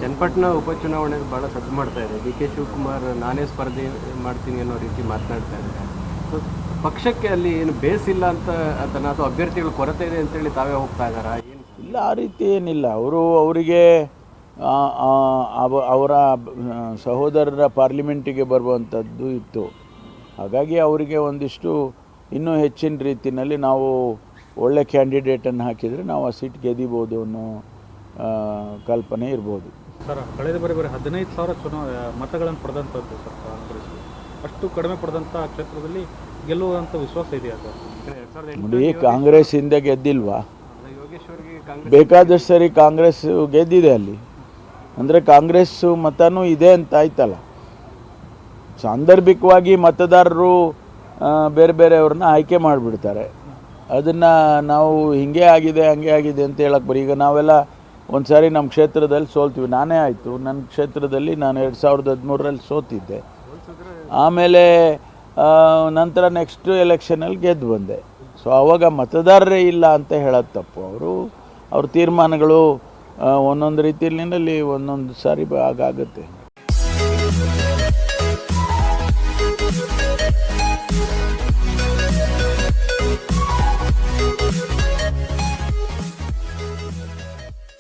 ಚನ್ನಪಟ್ಟಣ ಉಪಚುನಾವಣೆಗೆ ಭಾಳ ಸದ್ದು ಮಾಡ್ತಾ ಇದೆ. ಡಿ ಕೆ ಶಿವಕುಮಾರ್ ನಾನೇ ಸ್ಪರ್ಧೆ ಮಾಡ್ತೀನಿ ಅನ್ನೋ ರೀತಿ ಮಾತನಾಡ್ತಾ ಇದ್ದಾರೆ. ಸೊ ಪಕ್ಷಕ್ಕೆ ಅಲ್ಲಿ ಏನು ಬೇಸ್ ಇಲ್ಲ ಅಂತ ಅದನ್ನು ಅಥವಾ ಅಭ್ಯರ್ಥಿಗಳ ಕೊರತೆ ಇದೆ ಅಂತೇಳಿ ತಾವೇ ಹೋಗ್ತಾ ಇದ್ದಾರಾ ಏನು? ಇಲ್ಲ, ಆ ರೀತಿ ಏನಿಲ್ಲ. ಅವರಿಗೆ ಅವರ ಸಹೋದರರ ಪಾರ್ಲಿಮೆಂಟಿಗೆ ಬರುವಂಥದ್ದು ಇತ್ತು. ಹಾಗಾಗಿ ಅವರಿಗೆ ಒಂದಿಷ್ಟು ಇನ್ನೂ ಹೆಚ್ಚಿನ ರೀತಿಯಲ್ಲಿ ನಾವು ಒಳ್ಳೆ ಕ್ಯಾಂಡಿಡೇಟನ್ನು ಹಾಕಿದರೆ ನಾವು ಆ ಸೀಟ್ ಗೆದಿಬೋದು ಅನ್ನೋ ಕಲ್ಪನೆ ಇರ್ಬೋದು. ಸರ್, ಕಳೆದ ಬರೀ 15,000 ಮತಗಳನ್ನು ಪಡೆದಂಥದ್ದು ಸರ್ ಕಾಂಗ್ರೆಸ್. ಅಷ್ಟು ಕಡಿಮೆ ಪಡೆದಂಥ ಕ್ಷೇತ್ರದಲ್ಲಿ ಗೆಲ್ಲುವಂಥ ವಿಶ್ವಾಸ ಇದೆಯಾ ಸರ್? ನೋಡಿ, ಕಾಂಗ್ರೆಸ್ ಹಿಂದೆ ಗೆದ್ದಿಲ್ವಾ? ಯೋಗೇಶ್ವರ್ಗೆ ಕಾಂಗ್ರೆಸ್ ಬೇಕಾದಷ್ಟು ಸರಿ ಕಾಂಗ್ರೆಸ್ ಗೆದ್ದಿದೆ ಅಲ್ಲಿ. ಅಂದರೆ ಕಾಂಗ್ರೆಸ್ಸು ಮತನೂ ಇದೆ ಅಂತ ಆಯ್ತಲ್ಲ. ಸಾಂದರ್ಭಿಕವಾಗಿ ಮತದಾರರು ಬೇರೆ ಬೇರೆಯವ್ರನ್ನ ಆಯ್ಕೆ ಮಾಡಿಬಿಡ್ತಾರೆ. ಅದನ್ನು ನಾವು ಹಿಂಗೆ ಆಗಿದೆ ಹಂಗೆ ಆಗಿದೆ ಅಂತ ಹೇಳಕ್ಕೆ ಬರೀ. ಈಗ ನಾವೆಲ್ಲ ಒಂದು ಸಾರಿ ನಮ್ಮ ಕ್ಷೇತ್ರದಲ್ಲಿ ಸೋಲ್ತೀವಿ. ನಾನೇ ಆಯಿತು, ನನ್ನ ಕ್ಷೇತ್ರದಲ್ಲಿ ನಾನು 2013ರಲ್ಲಿ ಸೋತಿದ್ದೆ. ಆಮೇಲೆ ನಂತರ ನೆಕ್ಸ್ಟ್ ಎಲೆಕ್ಷನಲ್ಲಿ ಗೆದ್ದು ಬಂದೆ. ಸೊ ಆವಾಗ ಮತದಾರರೇ ಇಲ್ಲ ಅಂತ ಹೇಳೋದು ತಪ್ಪು. ಅವ್ರ ತೀರ್ಮಾನಗಳು ಒಂದೊಂದು ರೀತಿಯಲ್ಲಿ ಒಂದೊಂದು ಸಾರಿ ಆಗುತ್ತೆ.